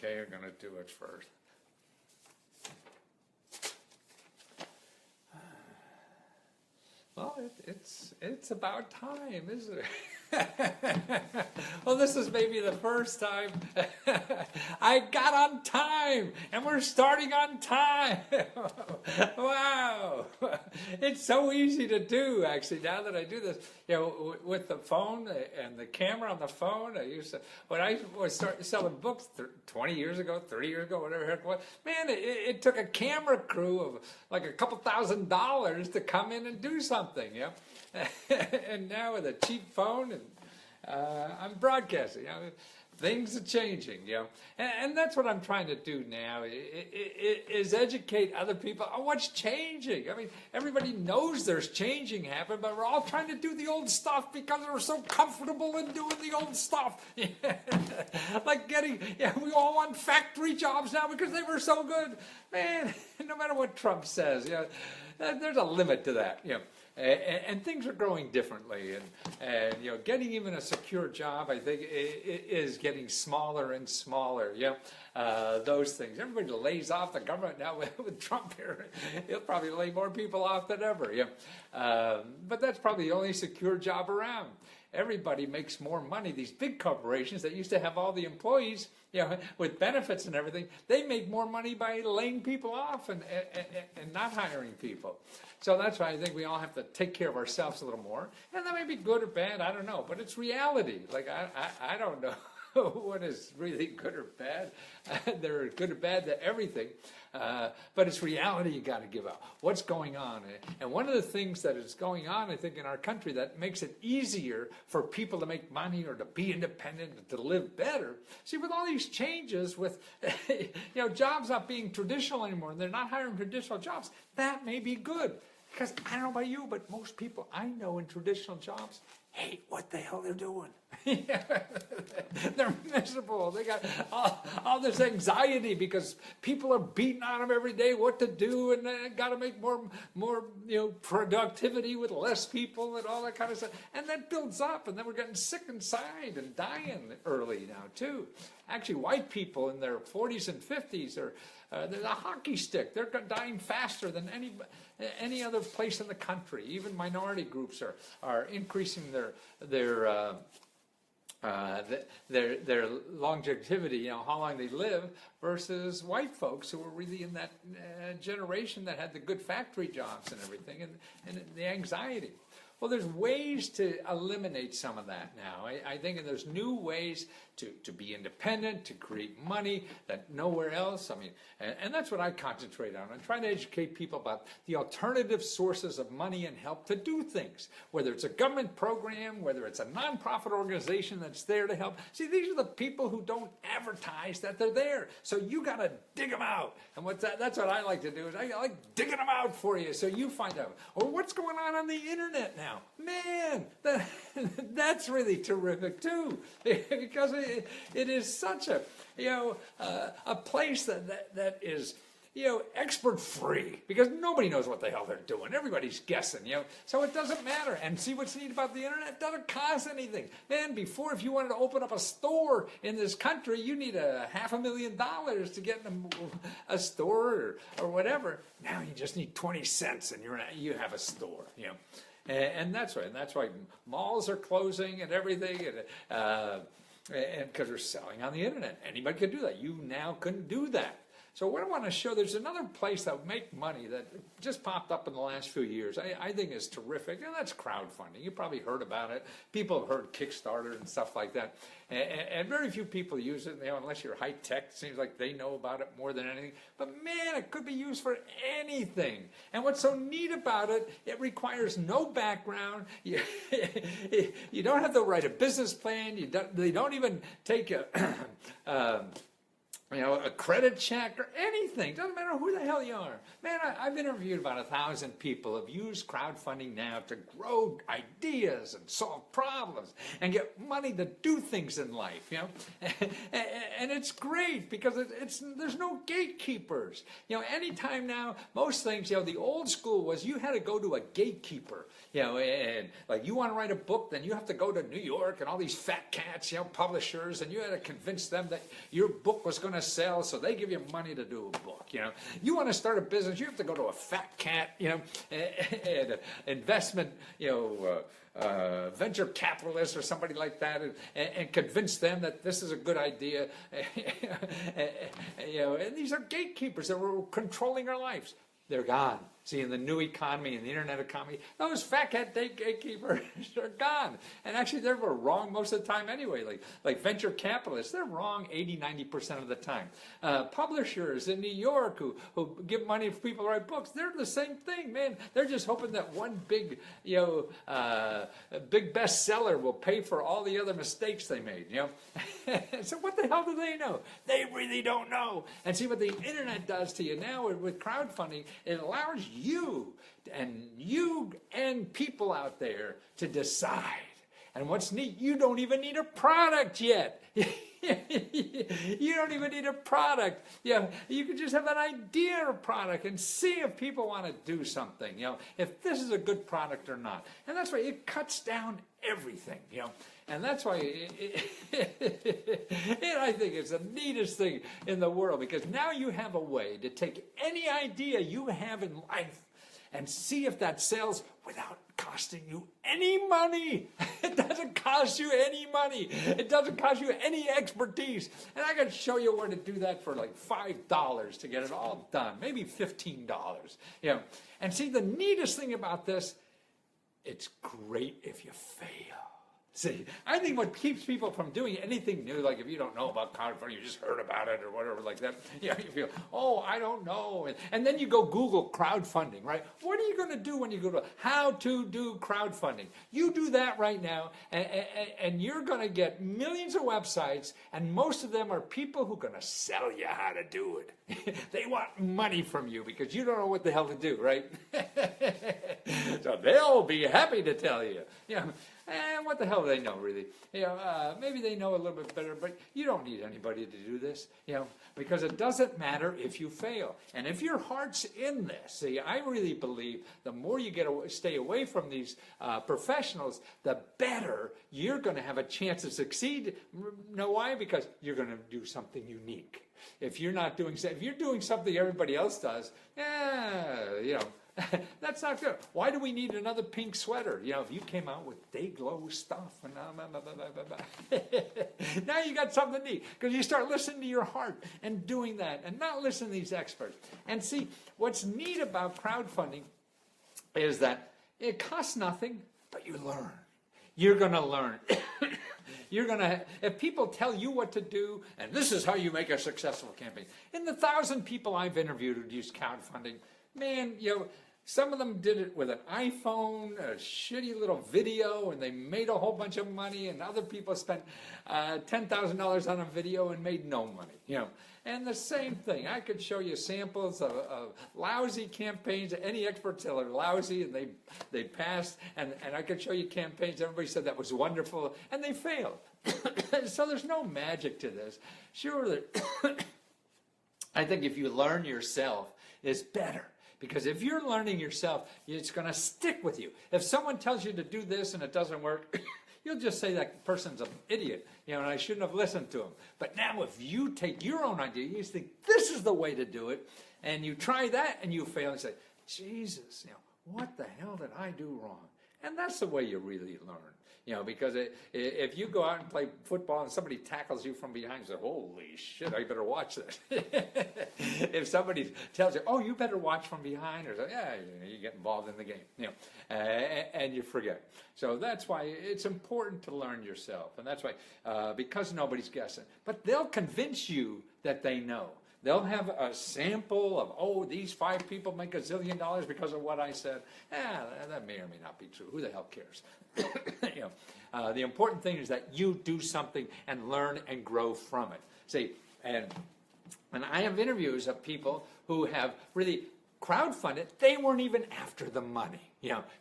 okay are going to do it first. Well, it's about time, isn't it? Well, this is maybe the first time I got on time, and we're starting on time. Wow, it's so easy to do. Actually, now that I do this, with the phone and the camera on the phone, I used to when I was selling books 20 years ago, 30 years ago, whatever it was. Man, it took a camera crew of like a couple $1,000s to come in and do something. And now with a cheap phone, and I'm broadcasting. Things are changing, and that's what I'm trying to do now. Is educate other people on what's changing. I mean, everybody knows there's changing happening, but we're all trying to do the old stuff because we're so comfortable in doing the old stuff. Like we all want factory jobs now because they were so good. Man, no matter what Trump says, there's a limit to that. And things are growing differently, and getting even a secure job, I think, is getting smaller and smaller. Those things. Everybody lays off the government now with Trump here. He'll probably lay more people off than ever. But that's probably the only secure job around. Everybody makes more money. These big corporations that used to have all the employees, with benefits and everything, they make more money by laying people off and not hiring people. So that's why I think we all have to take care of ourselves a little more. And that may be good or bad, I don't know. But it's reality. Like, I don't know what is really good or bad. They're good or bad to everything. But it's reality you got to give out. What's going on? And one of the things that is going on, I think, in our country that makes it easier for people to make money or to be independent and to live better. See, with all these changes, with jobs not being traditional anymore, and they're not hiring traditional jobs, that may be good. Because I don't know about you, but most people I know in traditional jobs hate what the hell they're doing. They're miserable. They got all this anxiety because people are beating on them every day what to do, and they got to make more productivity with less people and all that kind of stuff. And that builds up, and then we're getting sick inside and dying early now too. Actually, white people in their 40s and 50s are they're a hockey stick. They're dying faster than any other place in the country. Even minority groups are increasing their longevity, how long they live, versus white folks who were really in that generation that had the good factory jobs and everything, and the anxiety. Well, there's ways to eliminate some of that now. I think there's new ways to be independent, to create money that nowhere else. I mean, and that's what I concentrate on. I'm trying to educate people about the alternative sources of money and help to do things, whether it's a government program, whether it's a nonprofit organization that's there to help. See, these are the people who don't advertise that they're there. So you got to dig them out. And that's what I like to do, is I like digging them out for you so you find out. Or what's going on the internet now? Man, that's really terrific too, because it is such a place that is expert free, because nobody knows what the hell they're doing. Everybody's guessing, so it doesn't matter. And see what's neat about the internet? It doesn't cost anything. Man, before, if you wanted to open up a store in this country, you need $500,000 to get a store or whatever. Now you just need 20 cents and you have a store, And that's right. And that's why malls are closing and everything, and because they're selling on the internet. Anybody can do that. You now couldn't do that. So what I want to show, there's another place that will make money that just popped up in the last few years. I think is terrific, and that's crowdfunding. You probably heard about it. People have heard Kickstarter and stuff like that. And very few people use it, unless you're high tech. It seems like they know about it more than anything. But man, it could be used for anything. And what's so neat about it, it requires no background. You don't have to write a business plan. They don't even take a credit check or anything. Doesn't matter who the hell you are. Man, I've interviewed about 1,000 people who've used crowdfunding now to grow ideas and solve problems and get money to do things in life, And it's great because there's no gatekeepers. Anytime now, most things, the old school was you had to go to a gatekeeper, and like you want to write a book, then you have to go to New York and all these fat cats, publishers, and you had to convince them that your book was going to sell, so they give you money to do a book. You want to start a business, you have to go to a fat cat, and investment, venture capitalist or somebody like that, and convince them that this is a good idea. And these are gatekeepers that were controlling our lives. They're gone. See, in the new economy, in the internet economy, those fat cat gatekeepers are gone. And actually, they were wrong most of the time anyway. Like venture capitalists, they're wrong 80-90% of the time. Publishers in New York who give money for people to write books, they're the same thing, man. They're just hoping that one big, big bestseller will pay for all the other mistakes they made. So what the hell do they know? They really don't know. And see what the internet does to you now with crowdfunding. It allows you and people out there to decide. And what's neat, you don't even need a product yet. You don't even need a product. You can just have an idea of product and see if people want to do something, if this is a good product or not. And that's why it cuts down everything, And that's why I think it's the neatest thing in the world, because now you have a way to take any idea you have in life and see if that sells without costing you any money. It doesn't cost you any money. It doesn't cost you any expertise. And I can show you where to do that for like $5 to get it all done, maybe $15. And see, the neatest thing about this, it's great if you fail. See, I think what keeps people from doing anything new, like if you don't know about crowdfunding, you just heard about it or whatever like that, you feel, oh, I don't know. And then you go Google crowdfunding, right? What are you going to do when you go to how to do crowdfunding? You do that right now, and you're going to get millions of websites, and most of them are people who are going to sell you how to do it. They want money from you because you don't know what the hell to do, right? So they'll be happy to tell you. And what the hell do they know, really? Maybe they know a little bit better, but you don't need anybody to do this, because it doesn't matter if you fail. And if your heart's in this, see, I really believe the more you stay away from these professionals, the better you're going to have a chance to succeed. Know why? Because you're going to do something unique. If you're doing something everybody else does, that's not good. Why do we need another pink sweater? If you came out with day-glow stuff, and now you got something neat, because you start listening to your heart and doing that, and not listening to these experts. And see, what's neat about crowdfunding is that it costs nothing, but you learn. You're going to learn. If people tell you what to do, and this is how you make a successful campaign. In the 1,000 people I've interviewed who used crowdfunding, man, some of them did it with an iPhone, a shitty little video, and they made a whole bunch of money, and other people spent $10,000 on a video and made no money, And the same thing, I could show you samples of lousy campaigns. Any experts that are lousy, and they passed, and I could show you campaigns, everybody said that was wonderful, and they failed. So there's no magic to this. Sure, I think if you learn yourself, it's better. Because if you're learning yourself, it's going to stick with you. If someone tells you to do this and it doesn't work, you'll just say that person's an idiot, and I shouldn't have listened to him. But now if you take your own idea, you think this is the way to do it, and you try that and you fail and say, Jesus, what the hell did I do wrong? And that's the way you really learn. Because if you go out and play football and somebody tackles you from behind, you say, holy shit, I better watch this. If somebody tells you, oh, you better watch from behind, or you get involved in the game, and you forget. So that's why it's important to learn yourself. And that's why, because nobody's guessing. But they'll convince you that they know. They'll have a sample of, these 5 people make $1 zillion because of what I said. That may or may not be true. Who the hell cares? The important thing is that you do something and learn and grow from it. See, and I have interviews of people who have really crowdfunded. They weren't even after the money,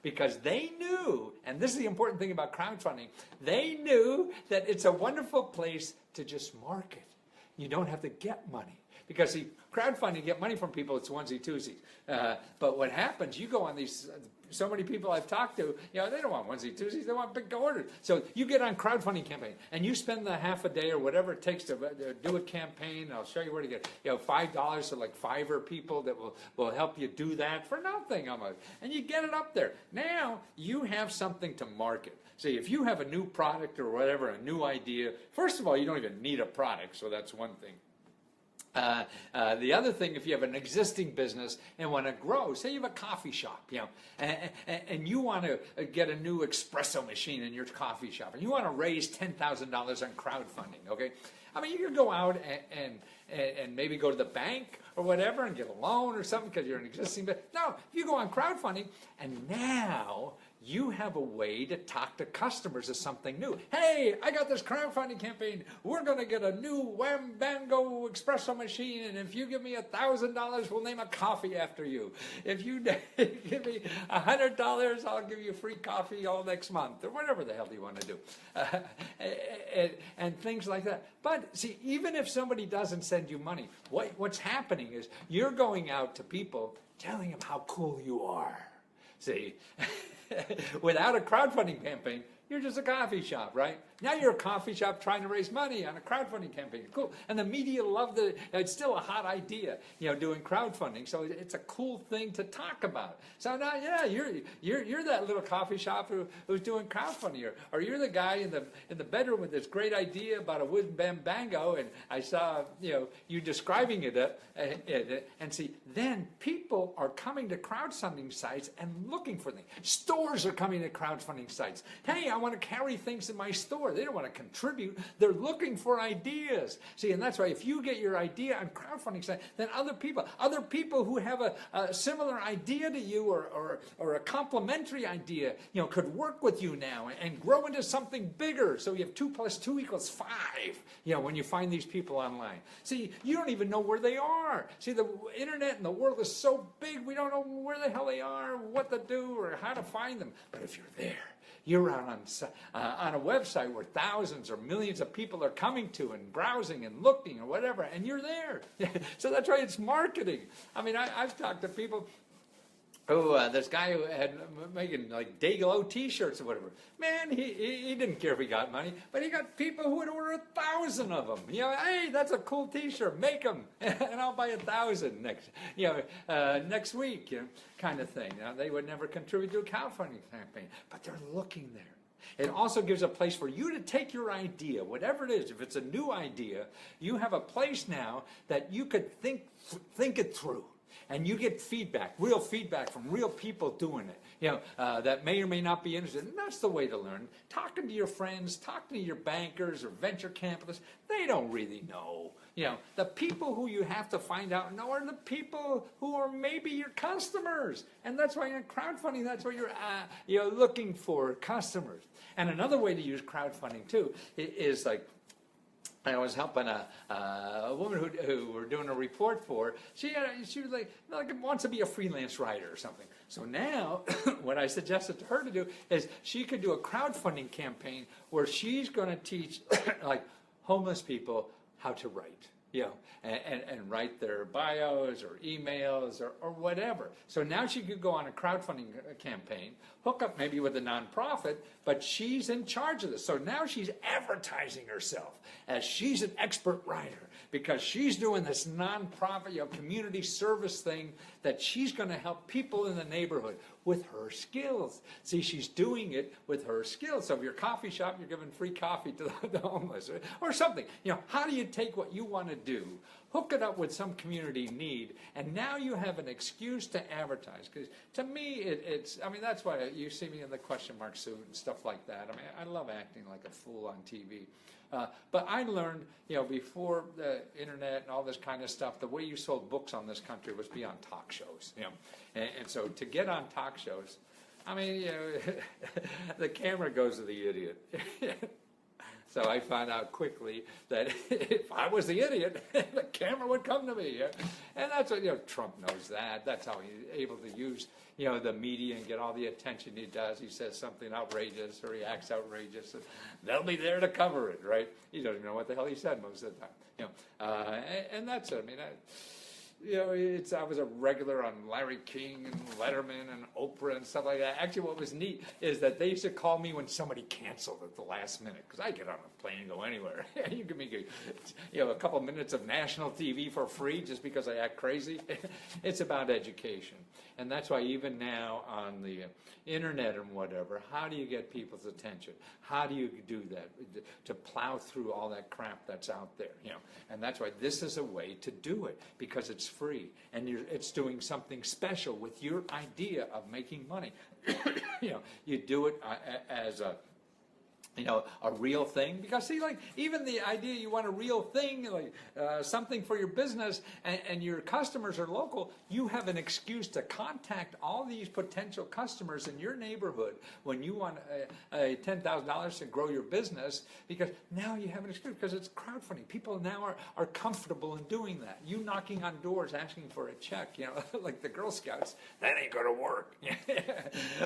because they knew, and this is the important thing about crowdfunding, they knew that it's a wonderful place to just market. You don't have to get money. Because, see, crowdfunding, get money from people, it's onesie-twosies. But what happens, you go on these so many people I've talked to, they don't want Wednesday, Tuesdays, they want big orders. So you get on crowdfunding campaign, and you spend the half a day or whatever it takes to do a campaign. I'll show you where to get, $5 to like Fiverr people that will help you do that for nothing almost. And you get it up there. Now you have something to market. See, if you have a new product or whatever, a new idea, first of all, you don't even need a product, so that's one thing. The other thing, if you have an existing business and want to grow, say you have a coffee shop, and you want to get a new espresso machine in your coffee shop, and you want to raise $10,000 on crowdfunding, okay? I mean, you can go out and maybe go to the bank or whatever and get a loan or something because you're an existing business. No, you go on crowdfunding, and now you have a way to talk to customers of something new. Hey, I got this crowdfunding campaign. We're going to get a new Wham Bango espresso machine, and if you give me $1,000, we'll name a coffee after you. If you give me $100, I'll give you free coffee all next month, or whatever the hell you want to do, and things like that. But see, even if somebody doesn't send you money, what's happening is you're going out to people telling them how cool you are. See, without a crowdfunding campaign, you're just a coffee shop, right? Now you're a coffee shop trying to raise money on a crowdfunding campaign. Cool. And the media love it's still a hot idea, doing crowdfunding. So it's a cool thing to talk about. So now, yeah, you're that little coffee shop who's doing crowdfunding, or you're the guy in the bedroom with this great idea about a wooden bango, and I saw, you describing it, and see, then people are coming to crowdfunding sites and looking for things. Stores are coming to crowdfunding sites. Hey, I want to carry things in my store. They don't want to contribute. They're looking for ideas. See, and that's why if you get your idea on crowdfunding site, then other people who have a similar idea to you or a complementary idea, could work with you now and grow into something bigger. So you have 2 + 2 = 5, when you find these people online. See, you don't even know where they are. See, the internet and the world is so big, we don't know where the hell they are, what to do, or how to find them. But if you're there, you're out on a website where thousands or millions of people are coming to and browsing and looking or whatever, and you're there. So that's why it's marketing. I mean, I've talked to people. This guy who had making like Dayglow T-shirts or whatever. Man, he didn't care if he got money, but he got people who would order 1,000 of them. Hey, that's a cool T-shirt. Make them, and I'll buy 1,000 next week. Kind of thing. They would never contribute to a crowdfunding campaign, but they're looking there. It also gives a place for you to take your idea, whatever it is. If it's a new idea, you have a place now that you could think it through. And you get feedback, real feedback from real people doing it, that may or may not be interested. And that's the way to learn. Talking to your friends, talking to your bankers or venture capitalists, they don't really know. The people who you have to find out know are the people who are maybe your customers. And that's why in crowdfunding, that's where you're looking for customers. And another way to use crowdfunding too is like, I was helping a woman who we're doing a report for. She was like wants to be a freelance writer or something. So now, what I suggested to her to do is she could do a crowdfunding campaign where she's going to teach like homeless people how to write. And write their bios or emails or whatever. So now she could go on a crowdfunding campaign, hook up maybe with a nonprofit, but she's in charge of this. So now she's advertising herself as she's an expert writer because she's doing this nonprofit, community service thing that she's going to help people in the neighborhood with her skills. See, she's doing it with her skills. So if you're a coffee shop, you're giving free coffee to the homeless or something. How do you take what you want to do, hook it up with some community need, and now you have an excuse to advertise? Because to me, that's why you see me in the question mark suit and stuff like that. I mean, I love acting like a fool on TV. But I learned, before the internet and all this kind of stuff, the way you sold books on this country was be on talk shows. And so to get on talk shows, I mean, the camera goes to the idiot. So I found out quickly that if I was the idiot, the camera would come to me. And that's what, Trump knows that. That's how he's able to use, the media and get all the attention he does. He says something outrageous or he acts outrageous, and they'll be there to cover it, right? He doesn't even know what the hell he said most of the time. And that's it. I mean, I was a regular on Larry King and Letterman and Oprah and stuff like that. Actually, what was neat is that they used to call me when somebody canceled at the last minute, because I get on a plane and go anywhere. You give me, a couple minutes of national TV for free just because I act crazy. It's about education. And that's why even now on the internet and whatever, how do you get people's attention? How do you do that? To plow through all that crap that's out there, And that's why this is a way to do it, because it's free and it's doing something special with your idea of making money. You do it as a real thing, because see, like, even the idea you want a real thing, like something for your business, and your customers are local, you have an excuse to contact all these potential customers in your neighborhood when you want $10,000 to grow your business, because now you have an excuse, because it's crowdfunding. People now are comfortable in doing that. You knocking on doors asking for a check, like the Girl Scouts, that ain't gonna work.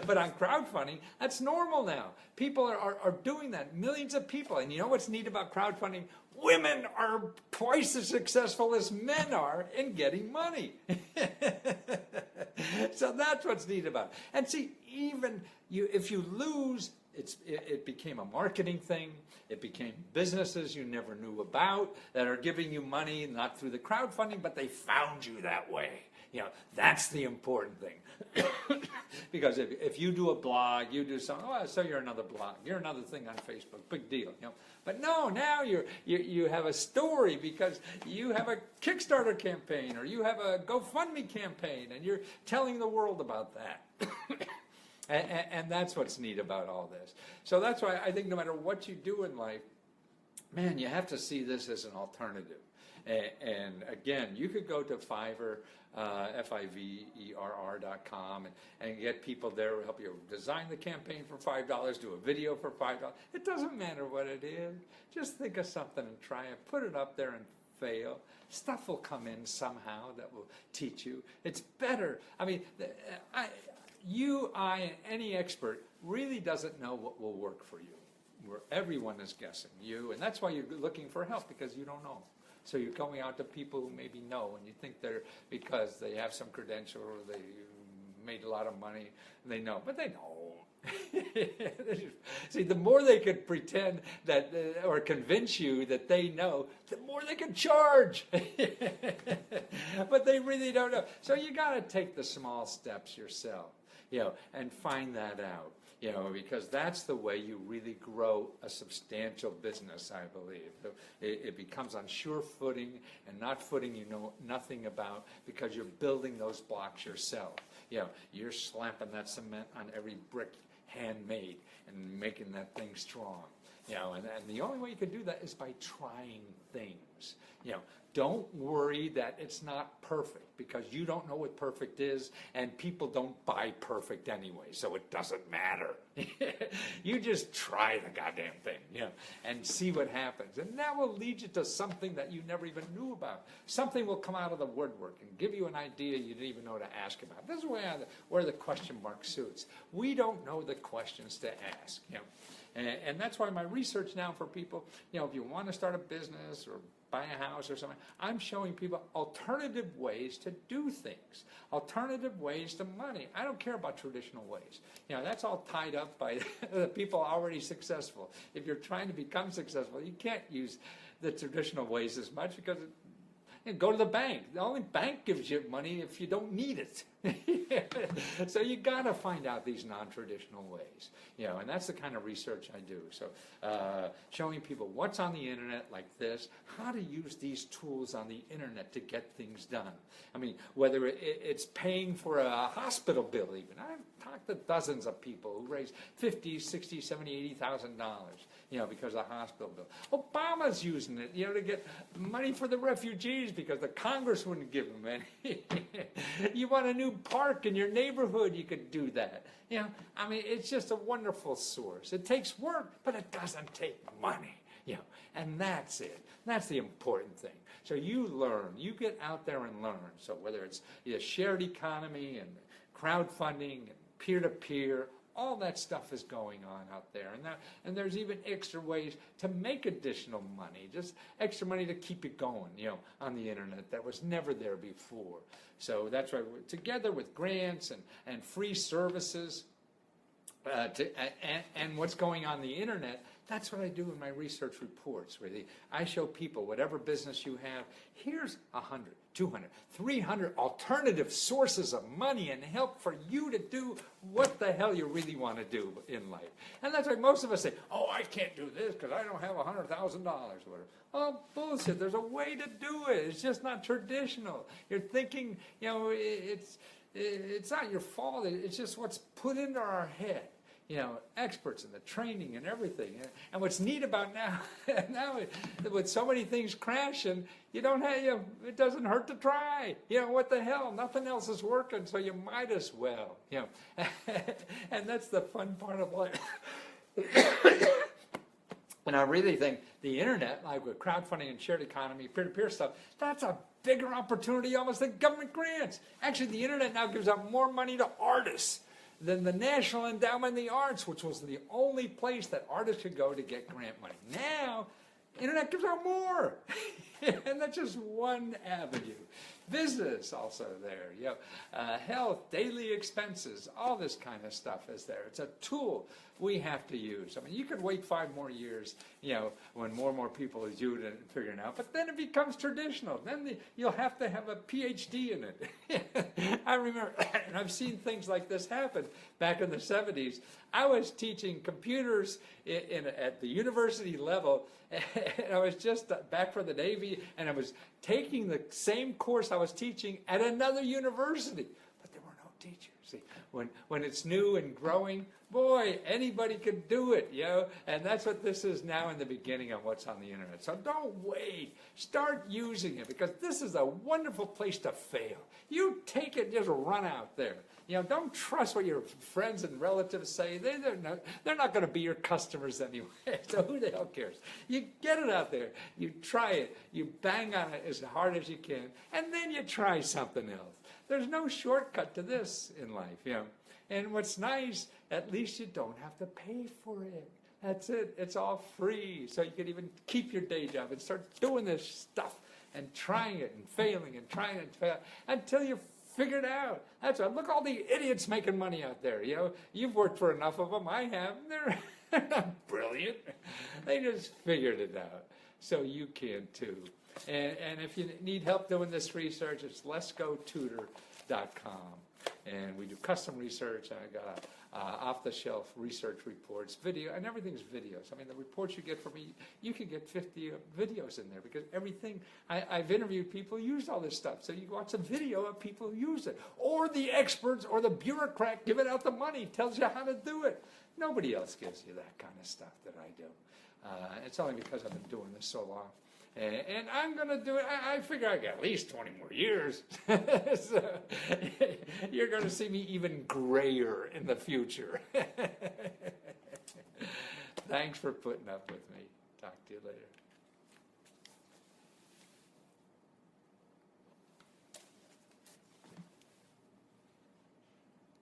But on crowdfunding, that's normal now. People are doing that. Millions of people. And you know what's neat about crowdfunding? Women are twice as successful as men are in getting money. So that's what's neat about it. And see, even if you lose, it became a marketing thing. It became businesses you never knew about that are giving you money, not through the crowdfunding, but they found you that way. That's the important thing. Because if you do a blog, you do something, so you're another blog, you're another thing on Facebook, big deal. But no, now you have a story because you have a Kickstarter campaign or you have a GoFundMe campaign, and you're telling the world about that. And that's what's neat about all this. So that's why I think no matter what you do in life, man, you have to see this as an alternative. And again, you could go to Fiverr, Fiverr.com, and get people there who help you design the campaign for $5, do a video for $5. It doesn't matter what it is. Just think of something and try it. Put it up there and fail. Stuff will come in somehow that will teach you. It's better. I mean, I, any expert really doesn't know what will work for you. Where everyone is guessing you, and that's why you're looking for help, because you don't know. So you're going out to people who maybe know, and you think they're, because they have some credential or they made a lot of money, and they know, but they don't. See, the more they could pretend that, or convince you that they know, the more they can charge. But they really don't know. So you got to take the small steps yourself, and find that out. Because that's the way you really grow a substantial business, I believe. It becomes on sure footing, and not footing you know nothing about, because you're building those blocks yourself. You're slapping that cement on every brick handmade and making that thing strong. And the only way you can do that is by trying things. Don't worry that it's not perfect, because you don't know what perfect is, and people don't buy perfect anyway, so it doesn't matter. You just try the goddamn thing, and see what happens. And that will lead you to something that you never even knew about. Something will come out of the woodwork and give you an idea you didn't even know to ask about. This is where the question mark suits. We don't know the questions to ask, And that's why my research now for people, if you want to start a business or buy a house or something, I'm showing people alternative ways to do things, alternative ways to money. I don't care about traditional ways. That's all tied up by the people already successful. If you're trying to become successful, you can't use the traditional ways as much, because go to the bank. The only bank gives you money if you don't need it. So you got to find out these non-traditional ways, and that's the kind of research I do. So showing people what's on the internet like this, how to use these tools on the internet to get things done. I mean, whether it's paying for a hospital bill even. I've talked to dozens of people who raise $50,000, $60,000, $70,000, $80,000, because of the hospital bill. Obama's using it, to get money for the refugees, because the Congress wouldn't give them any. You want a new park in your neighborhood, you could do that. It's just a wonderful source. It takes work, but it doesn't take money. And that's it. That's the important thing. So you learn. You get out there and learn. So whether it's the shared economy and crowdfunding and peer-to-peer, All that stuff is going on out there. And there's even extra ways to make additional money, just extra money to keep it going, on the internet that was never there before. So that's why we're together with grants and free services and what's going on the internet. That's what I do in my research reports, really. I show people whatever business you have, here's 100, 200, 300 alternative sources of money and help for you to do what the hell you really want to do in life. And that's why most of us say, oh, I can't do this because I don't have $100,000 or whatever. Oh, bullshit. There's a way to do it. It's just not traditional. You're thinking, it's not your fault. It's just what's put into our head. Experts in the training and everything. And what's neat about now with so many things crashing, it doesn't hurt to try. What the hell? Nothing else is working, so you might as well. And that's the fun part of life. And I really think the internet, like with crowdfunding and shared economy, peer-to-peer stuff, that's a bigger opportunity almost than government grants. Actually, the internet now gives out more money to artists than the National Endowment of the Arts, which was the only place that artists could go to get grant money. Now, internet gives out more. And that's just one avenue. Business also there, health, daily expenses, all this kind of stuff is there. It's a tool we have to use. I mean, you could wait 5 more years, when more and more people are doing it and figuring it out, but then it becomes traditional. Then you'll have to have a PhD in it. I remember, and I've seen things like this happen back in the 70s. I was teaching computers at the university level, and I was just back from the Navy, and I was taking the same course I was teaching at another university, but there were no teachers. See, when it's new and growing, boy, anybody could do it, and that's what this is now in the beginning of what's on the internet. So don't wait. Start using it, because this is a wonderful place to fail. You take it, just run out there. Don't trust what your friends and relatives say. They're not going to be your customers anyway, so who the hell cares? You get it out there. You try it. You bang on it as hard as you can, and then you try something else. There's no shortcut to this in life, And what's nice, at least you don't have to pay for it. That's it. It's all free. So you can even keep your day job and start doing this stuff and trying it and failing and trying it and failing until you figure it out. That's right. Look, all the idiots making money out there. You've worked for enough of them. I have. They're not brilliant. They just figured it out. So you can too. And if you need help doing this research, it's leskotutor.com. And we do custom research, and I got off-the-shelf research reports, video, and everything's videos. I mean, the reports you get from me, you can get 50 videos in there, because everything, I've interviewed people who use all this stuff. So you watch a video of people who use it. Or the experts or the bureaucrat giving out the money, tells you how to do it. Nobody else gives you that kind of stuff that I do. It's only because I've been doing this so long. And I'm going to do it. I figure I got at least 20 more years. So you're going to see me even grayer in the future. Thanks for putting up with me. Talk to you later.